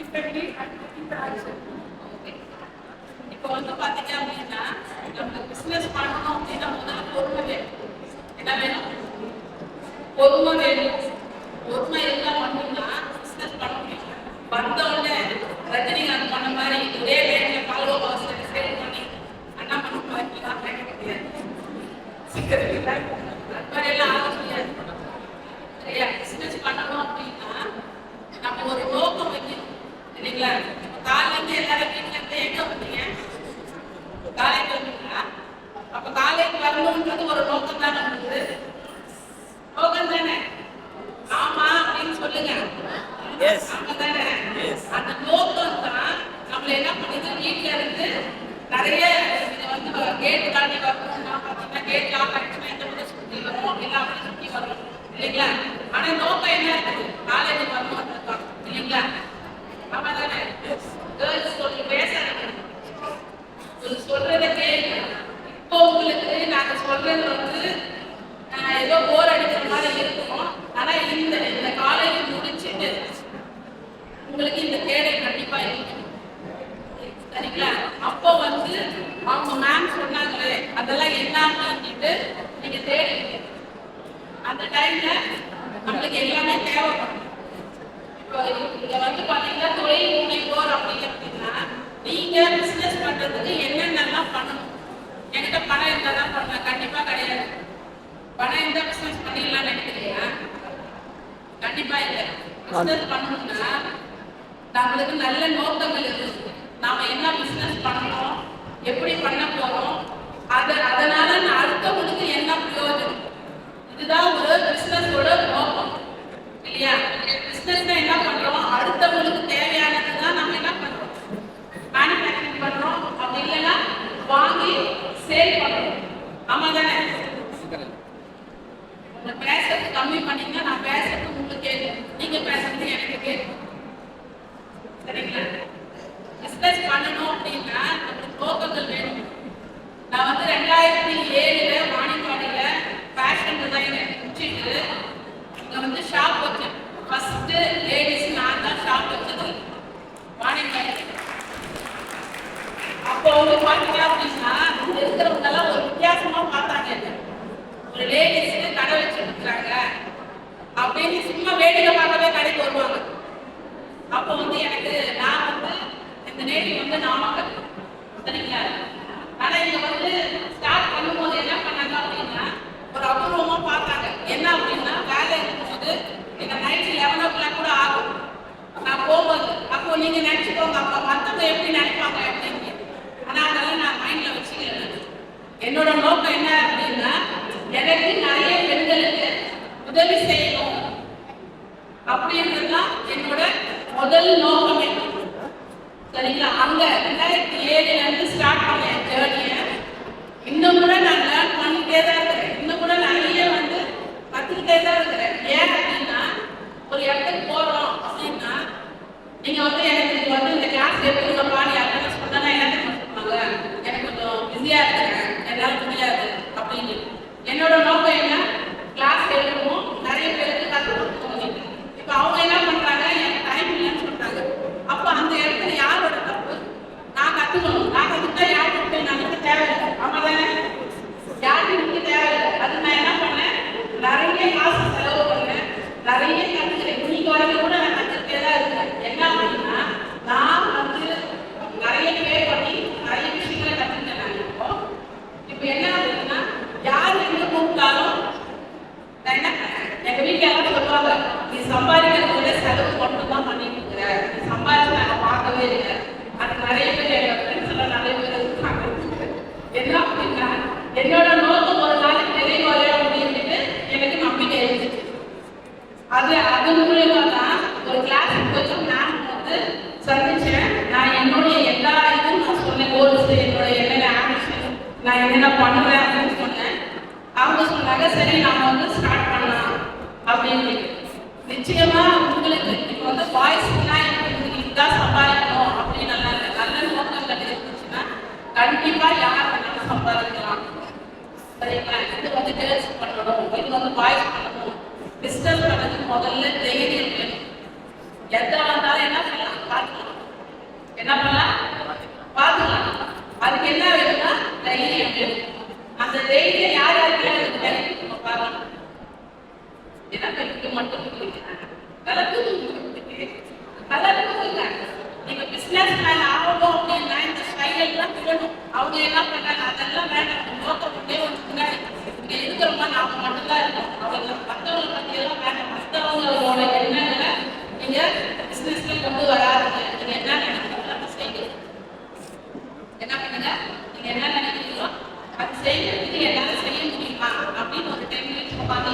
differently and interaction. இப்போ வந்து பாத்தீங்க அப்படின்னா நம்ம பிசினஸ் பண்ணணும் அப்படின்னா முதல்ல பொறுமை வேணும். என்ன வேணும்? பொறுமை வேணும். பொறுமை இருந்தா மட்டும்தான் பிசினஸ் பண்ண முடியும். வந்த உடனே ரஜினிகாந்த் பண்ண மாதிரி ஒரே டைம்ல பால்கோ பாக்ஸ்ல சேல் பண்ணி அண்ணா பண்ண வைக்கலாம் கேட்க முடியாது. அது மாதிரி எல்லாம் ஆக முடியாது. சரியா? பிசினஸ் பண்ணணும் அப்படின்னா நம்ம ஒரு நோக்கம் வைக்கணும் இல்லைங்களா? காலையில எல்லாரும் வீட்டுல இருந்து எங்க வந்தீங்க? காலேஜ் வந்தீங்களா? அப்ப காலேஜ் வரணும்ன்றது ஒரு நோக்கம் தானே உங்களுக்கு? நோக்கம் தானே? ஆமா அப்படின்னு சொல்லுங்க. ஆமா தானே? அந்த நோக்கம் தான் நம்மள என்ன பண்ணுது? வீட்டுல இருந்து நிறைய வந்து கேட் தாண்டி வரணும். நான் பாத்தீங்கன்னா கேட் லாக் ஆயிடுச்சுன்னா இந்த மாதிரி சுத்தி வரும் அப்படின்னா அப்படி சுத்தி வரும் இல்லைங்களா? ஆனா நோக்கம் என்ன இருக்குது? காலேஜ் வரணும் இல்லைங்களா? ஆமா தானே? கேர்ள்ஸ் சொல்லி பேசாதீங்க. சொல்றத கேளுங்க. இப்போ உங்களுக்கு நாங்க சொல்றது வந்து ஏதோ போர் அடிக்கிற மாதிரி இருக்கும். ஆனா இந்த காலேஜ் முடிச்சுட்டு உங்களுக்கு இந்த தேடல் கண்டிப்பா இருக்கும். சரிங்களா? அப்போ வந்து அவங்க மேம் சொன்னாங்களே அதெல்லாம் என்ன அப்படின்ட்டு நீங்க தேடுவீங்க. அந்த டைம்ல நம்மளுக்கு எல்லாமே தேவைப்படும். இப்போ இங்க வந்து பாத்தீங்கன்னா தொழில் முனைவோர் அப்படின்னா நீங்க பிசினஸ் பண்றதுக்கு என்னென்னலாம் பண்ணணும்? என்கிட்ட பணம் இருந்தா தான் பண்ண கண்டிப்பா கிடையாது. பணம் இருந்தா பிசினஸ் பண்ணிடலாம் நினைக்கிறீங்க? கண்டிப்பா இல்லை. பிசினஸ் பண்ணணும்னா நம்மளுக்கு நல்ல நோக்கங்கள் இருக்கு. நாம என்ன பிசினஸ் பண்ணணும், எப்படி பண்ண போறோம், அதனால அடுத்தவங்களுக்கு என்ன பிரயோஜனம், இதுதான் ஒரு பிசினஸோட நோக்கம் இல்லையா? பிசினஸ்ல என்ன பண்றோம்? அடுத்தவங்களுக்கு தேவையானது தான் நம்ம என்ன பண்றோம்? மேனுஃபேக்சரிங் பண்றோம். அப்படி இல்லைன்னா வாங்கி சேல் பண்றோம். ஆமா தானே? பேசுறது கம்மி பண்ணீங்கன்னா நான் பேசுறது உங்களுக்கு கேட்கும், நீங்க பேசுறது எனக்கு கேட்கும். சரிங்களா? பிசினஸ் பண்ணணும் அப்படின்னா நம்மளுக்கு நோக்கங்கள் வேணும். நான் வந்து 2007 வாணிப்பாடியில ஃபேஷன் டிசைனர் முடிச்சுட்டு இங்க வந்து ஷாப் வச்சேன். ஃபர்ஸ்ட் லேடிஸ் நான் தான் ஷாப் வச்சது வாணிப்பாடி. அப்போ வந்து பாத்தீங்க அப்படின்னா இருக்கிறவங்க எல்லாம் ஒரு வித்தியாசமா பார்த்தாங்க. ஒரு லேடிஸ்க்கு கடை வச்சு கொடுக்குறாங்க அப்படின்னு சும்மா வேடிக்கை பார்க்கவே கடைக்கு வருவாங்க. அப்போ வந்து எனக்கு நான் வந்து இந்த நேட்டிவ் வந்து நாமக்கல். சரிங்களா? ஆனா இங்க வந்து ஸ்டார்ட் பண்ணும்போது என்ன பண்ணாங்க அப்படின்னா ஒரு அபூர்வமா பார்த்தாங்க. என்ன அப்படின்னா வேலை இருக்கும்போது எங்க நைட் 11 o'clock கூட ஆகும் நான் போகும்போது. அப்போ நீங்க நினைச்சுக்கோங்க அப்ப மற்றவங்க எப்படி நினைப்பாங்க அப்படின்னு. ஆனா அதெல்லாம் நான் மைண்ட்ல வச்சுக்கல. என்னோட நோக்கம் என்ன அப்படின்னா எனக்கு நிறைய பெண்களுக்கு உதவி செய்யணும் அப்படின்றதுதான் என்னோட முதல் நோக்கமே. சரிங்களா? அங்க 2007 இருந்து ஸ்டார்ட் பண்ண ஜேர்னியை இன்னும் கூட நான் லேர்ன் பண்ணிட்டே தான் இருக்கிறேன். இன்னும் கூட நிறைய வந்து கத்துக்கிட்டே தான் இருக்கிறேன். ஏன் அப்படின்னா ஒரு இடத்துக்கு போறோம் அப்படின்னா நீங்க வந்து எனக்கு வந்து இந்த கிளாஸ் எடுத்துருங்கப்பா நீ யாருன்னா சொன்னா என்ன சொல்லுவாங்க, எனக்கு கொஞ்சம் பிஸியா இருக்கிறேன் என்னால முடியாது அப்படின்னு. என்னோட நோக்கம் என்ன? கிளாஸ் எடுக்கணும், நிறைய பேருக்கு கற்றுக் கொடுக்கணும். இப்ப அவங்க என்ன பண்றாங்க? எனக்கு டைம் இல்லைன்னு சொல்றாங்க. அப்ப அந்த இடத்துல யாரோட தப்பு? நான் கத்துக்கணும். நான் கத்துக்கிட்டா யாருக்கு நமக்கு தேவையில்லை. ஆமா தானே? யாருக்கு நமக்கு தேவையில்லை. அது நான் என்ன பண்ணேன்? நிறைய காசு செலவு பண்ணேன், நிறைய கத்துக்கிறேன். இன்னைக்கு வரைக்கும் கூட நான் கத்துக்கிட்டே தான் இருக்கேன். என்ன அப்படின்னா நான் வந்து நிறைய பே பண்ணி நிறைய விஷயங்களை கத்துக்கிட்டேன். நான் இப்போ என்ன அப்படின்னா யார் எங்க கூப்பிட்டாலும் நான் என்ன எங்க வீட்டுல எல்லாம் சொல்லுவாங்க, நீ சம்பாதிக்கிறத செலவு மட்டும் தான் பண்ணிட்டு இருக்கிற, நீ சம்பாதிச்சு நாங்க பார்க்கவே இல்லை. அது நிறைய பேர் எங்க ஃப்ரெண்ட்ஸ் எல்லாம் நிறைய பேர் இருக்காங்க. என்ன அப்படின்னா என்னோட நோக்கம் ஒரு நாளைக்கு நிறைவேற முடியும்னு எனக்கு நம்பிக்கை இருந்துச்சு. அது மூலமா தான் ஒரு கிளாஸுக்கு போய் நான் வந்து சந்திச்சேன். நான் என்னுடைய எல்லா இதுவும் நான் சொன்னேன், கோல்ஸ் என்னோட என்னென்ன ஆம்பிஷன் நான் என்னென்ன பண்ணுவேன் அப்படின்னு சொன்னேன். அவங்க சொன்னாங்க சரி நாம வந்து ஸ்டார்ட் பண்ணலாம் அப்படின்னு. நிச்சயமா உங்களுக்கு இப்போ வந்து பாய்ஸ்க்குலாம் இதுதான் சம்பாதிக்கணும் அப்படின்னு நல்ல நோக்கங்கள் இருந்துச்சுன்னா கண்டிப்பா யார் வேணாலும் சம்பாதிக்கலாம். சரிங்களா? இது வந்து கேர்ள்ஸ் பண்ணணும், இது வந்து பாய்ஸ் பண்ணணும். பிஸ்னஸ் பண்ணதுக்கு முதல்ல தைரியம் வேணும். எந்த வந்தாலும் என்ன பண்ணலாம் பார்க்கலாம். மட்டும் தூக்குங்க. நீங்க பிசினஸ் மேன் ஆகணும் அப்படின்னா இந்த ஸ்டைல் எல்லாம் விடணும். அவங்க என்ன பண்றாங்க அதெல்லாம் வேண்டாம். நோக்கம் ஒன்றே ஒன்று முன்னாடி இங்க இருக்கிறவங்க நாம மட்டும்தான் இருக்கோம். அவங்க மற்றவங்களை பத்தி எல்லாம் வேண்டாம். மற்றவங்களோட எண்ணங்களை நீங்க பிசினஸ்ல கொண்டு வராதுங்க. நீங்க என்ன நினைக்கிறீங்களோ அதை செய்யுங்க. என்ன பண்ணுங்க, நீங்க என்ன நினைக்கிறீங்களோ அது செய்யறதுக்கு என்னால செய்ய முடியுமா அப்படின்னு ஒரு 10 மினிட்ஸ் உட்காந்து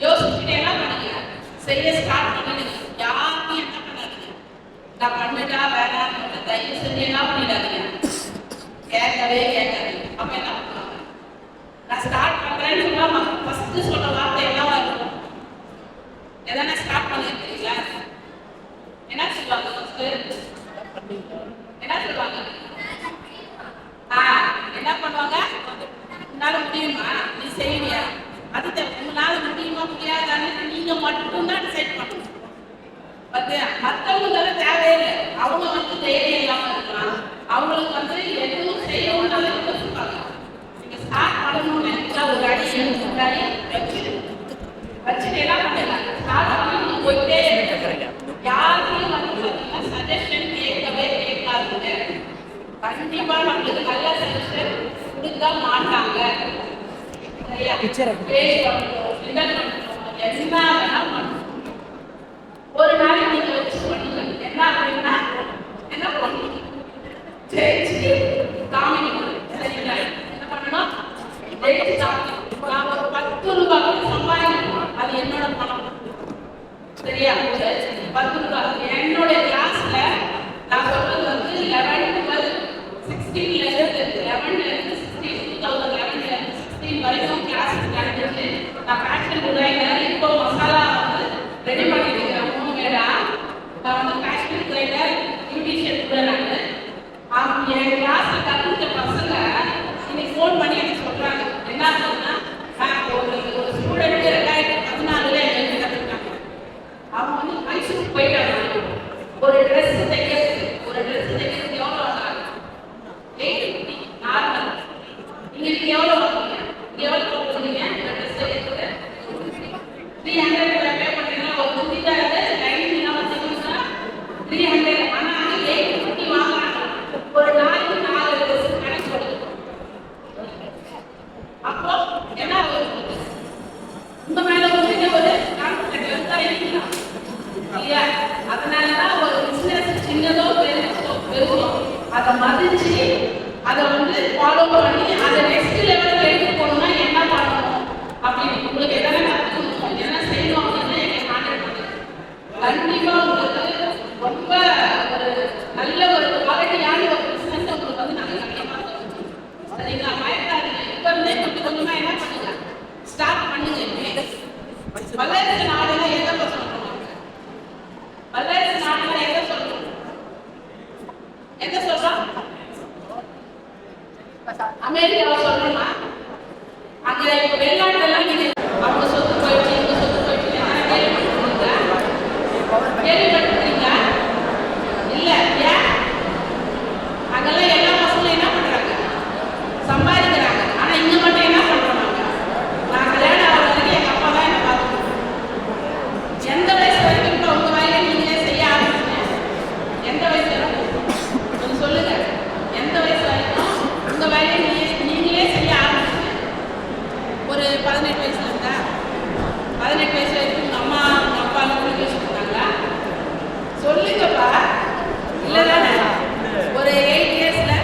யோசிச்சுட்டு என்ன பண்ணுங்க, செய்ய ஸ்டார்ட் பண்ணுங்க. யாருக்கும் என்ன பண்ணாதீங்க, நான் பண்ணிட்டா வேணான்னு தயவு செஞ்சு என்ன பண்ணிடாதீங்க, கேட்காதீங்க. அப்ப என்ன பண்ணுவாங்க, நான் ஸ்டார்ட் பண்றேன்னு சொன்னா ஃபர்ஸ்ட் சொல்ற வார்த்தை என்னவா இருக்கும்? எதனா ஸ்டார்ட் பண்ணிருக்கீங்களா? என்ன சொல்லுவாங்க என்ன சொல்லுவாங்க? என்ன பண்ணுவாங்க, உன்னால முடியுமா, நீ செய்வியா, அது உங்களால முடியுமா முடியாதான்னு நீங்க மட்டும்தான் டிசைட் பண்ணணும். மற்றவங்க தேவையில்லை. அவங்க வந்து தைரியம் இல்லாம இருக்கலாம், அவங்களுக்கு வந்து எதுவும் செய்யணும் யோசிப்பாங்க. நீங்க ஸ்டார்ட் பண்ணணும்னு நினைச்சா ஒரு அடி முன்னாடி வச்சுட்டு என்ன பண்ணலாம், ஸ்டார்ட் பண்ணி போயிட்டே இருக்கிறீங்க. யாருக்கும் வந்து பார்த்தீங்கன்னா சஜஷன் கேட்காதுங்க. கண்டிப்பா நம்மளுக்கு நல்ல சஜஷன் கொடுக்க மாட்டாங்க. ஒரு நாளைக்கு நீங்க வச்சு பண்ணுங்க. என்ன அப்படின்னா என்ன பண்ணணும், ஜெயிச்சு காமிக்கணும். சரிங்களா? என்ன பண்ணணும், ஜெயிச்சு காமிக்கணும். நான் ஒரு 10 ரூபாய்க்கு சம்பாதிக்கணும், அது என்னோட பணம். சரியா? 10 ரூபாய் என்னுடைய கிளாஸ்ல நான் சொல்றது வந்து 11, 12, 16 வரைக்கும் கிளாஸ் நடந்துச்சு. நான் ஃபேஷன் டிசைனர், இப்போ மசாலா வந்து ரெடி பண்ணிட்டு இருக்கிறேன். 3 பேரா நான் வந்து ஃபேஷன் டிசைனர், பியூட்டிஷியன் கூட. நான் என் கிளாஸ்ல கற்றுக்கிட்ட பசங்க இன்னைக்கு ஃபோன் பண்ணி எனக்கு சொல்றாங்க, என்ன சொன்னா, ஒரு ஸ்டூடெண்ட் 2014 எனக்கு கற்றுக்கிட்டாங்க. அவங்க வந்து மைசூருக்கு போயிட்டாங்க. ஒரு ட்ரெஸ் தைக்கிறதுக்கு எவ்வளோ ஆகுது? 850 நார்மல். இன்னைக்கு எவ்வளோ வாங்குவீங்க? எவ்வளோ கொடுக்குறீங்க? ட்ரெஸ் தைக்கிறதுக்கு 300 பே பண்ணுறீங்கன்னா ஒரு சுடிதாருக்கு லைனிங் வச்சுக்கோங்கன்னா 300. ஆனால் அங்கே 850 வாங்குறாங்க. ஒரு நாளைக்கு 4 ட்ரெஸ் கணக்கு கொடுக்கும். அப்போ என்ன ஆகுது, உங்க மேல உங்களுக்கு ஒரு கான்ஃபிடன்ஸ் தான் இருக்கலாம் இல்லையா? அதனாலதான் ஒரு பிசினஸ் சின்னதோ பெருசோ அதை மதிச்சு அதை வந்து ஃபாலோ பண்ணி அதை நெக்ஸ்ட் லெவலுக்கு எடுத்து போகணும்னா என்ன பண்ணணும் அப்படின்னு உங்களுக்கு எதனா கற்றுக்கணும், என்ன செய்யணும் அப்படின்னு என்னை கான்டாக்ட் பண்ணுங்க. கண்டிப்பா உங்களுக்கு ரொம்ப ஒரு நல்ல ஒரு குவாலிட்டியான ஒரு பிசினஸ் உங்களுக்கு வந்து நாங்கள் கண்டிப்பா தருவோம். சரிங்களா? பயப்படாதீங்க. இப்ப இருந்தே கொஞ்சமா என்ன பண்ணுங்க, ஸ்டார்ட் பண்ணுங்க. வல்லரசு நாடுனா எதை சொல்றோம்? வல்லரசு நாடுனா எதை சொல்றோம்? எதை சொல்றோம்? அமெரிக்காவை சொல்றோமா? அங்க இப்ப வெளிநாட்டுலாம் நீங்க அவங்க சொத்து போயிடுச்சு, இவங்க சொத்து போயிடுச்சு கேள்விப்பட்டிருக்கீங்களா? இல்ல. ஏன்? அங்கெல்லாம் எல்லா பசங்களும் என்ன பண்றாங்க, சம்பாதிக்கிறாங்க. ஆனா இங்க மட்டும் என்ன பண்றாங்க, நான் கல்யாணம் ஆகிற வரைக்கும் எங்க அப்பா தான் என்ன பார்த்துக்கணும். எந்த வயசு வரைக்கும் இப்போ உங்க வேலையை நீங்களே செய்ய ஆரம்பிச்சீங்க? எந்த வயசு வரைக்கும் கொஞ்சம் சொல்லுங்க. எந்த வயசு வரைக்கும் உங்க வேலையை நீங்களே செய்ய ஆரம்பிச்சீங்க? ஒரு 18 வயசுல இருந்தா 18 வயசு வரைக்கும் உங்க அம்மா உங்க அப்பா எல்லாம் குளிக்க வச்சுருந்தாங்களா? சொல்லுங்கப்பா. இல்லைதானே? ஒரு 8 இயர்ஸ்ல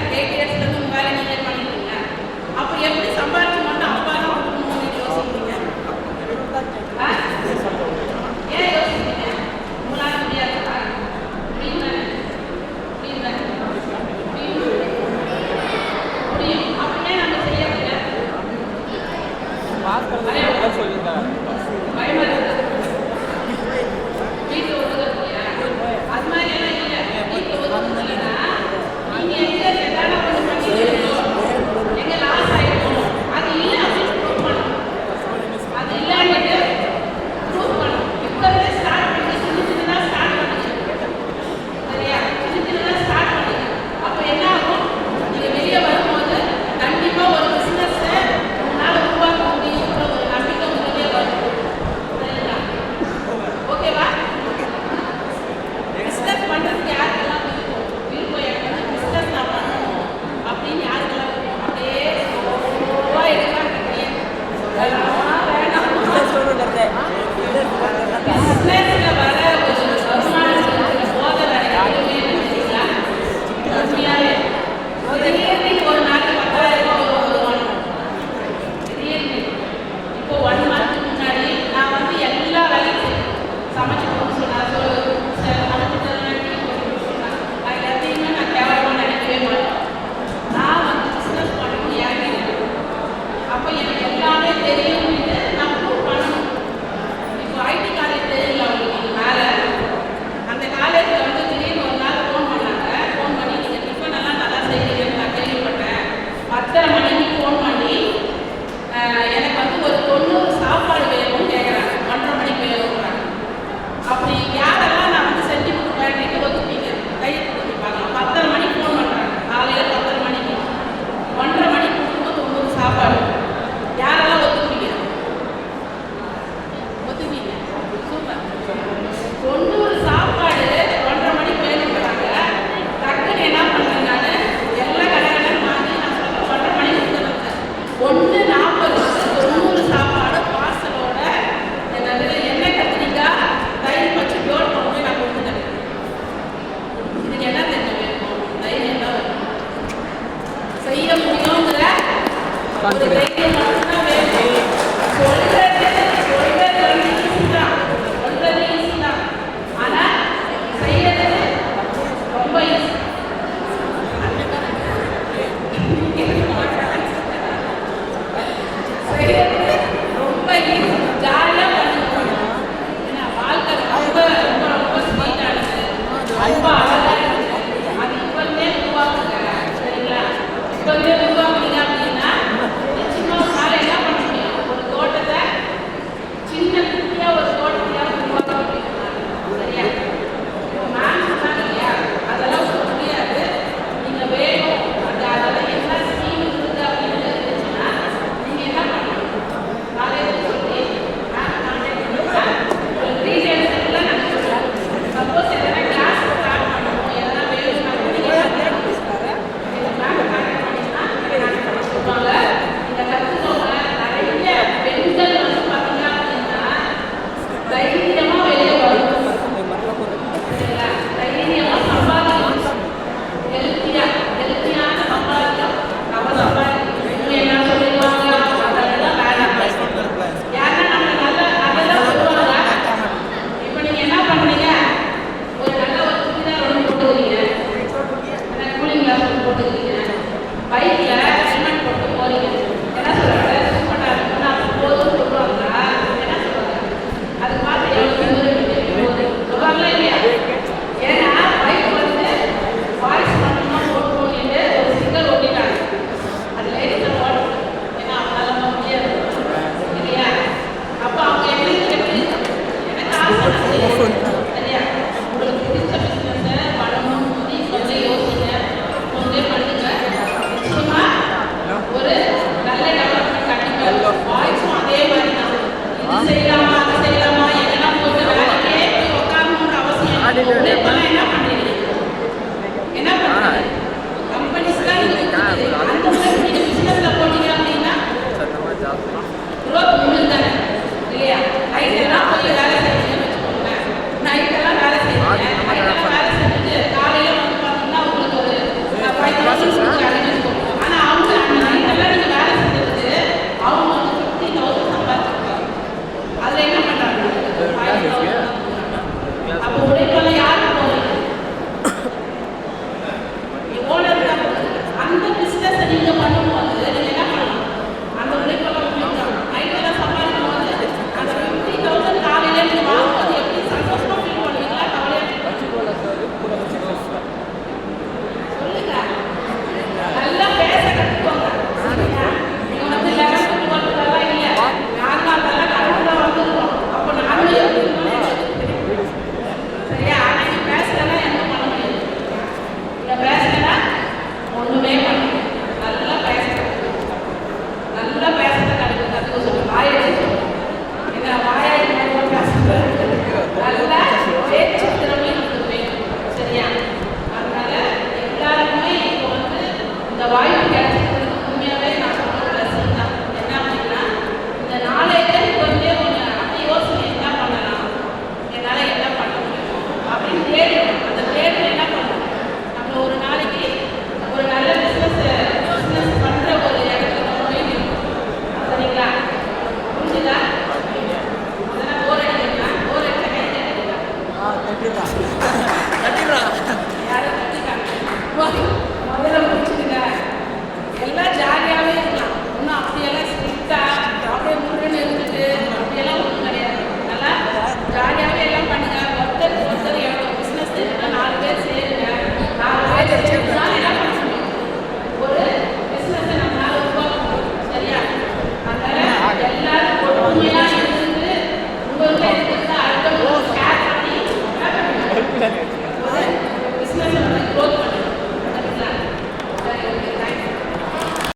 இப்ப என்ன